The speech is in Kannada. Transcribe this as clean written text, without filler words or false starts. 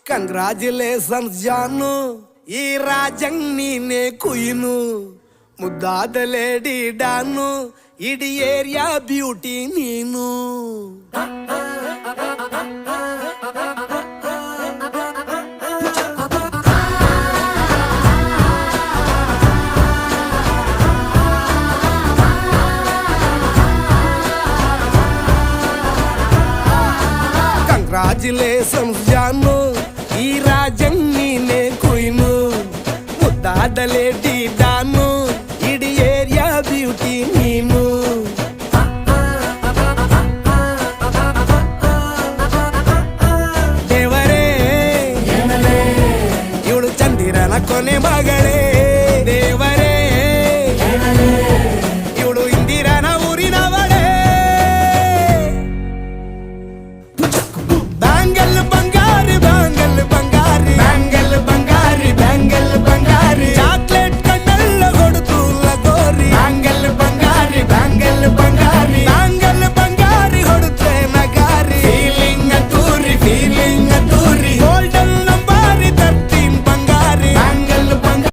ಕಂಗ್ರಾಚುಲೇಷನ್ಸ್ ಜಾನು, ಈ ರಾಜಂಗ್ ನೀನೆ ಕುಯ್ನು, ಮುದ್ದಾದ ಲೇಡಿ ಡಾನು, ಇಡೀ ಏರಿಯಾ ಬ್ಯೂಟಿ ನೀನು. ಕಂಗ್ರಾಚುಲೇಷನ್ಸ್ ಜಾನು, ಈ ರಾಜಂಗ್ ನೀನೆ ಕುಯ್ನು, ಮುದ್ದಾದ ಲೇಡಿ ಡಾನು, ಇಡೀ ಏರಿಯಾ ಬ್ಯೂಟಿ ನೀನು. ದೇವರೇ ಇವಳು ಚಂದಿರನ ಕೊನೆ ಮಗಳೇ,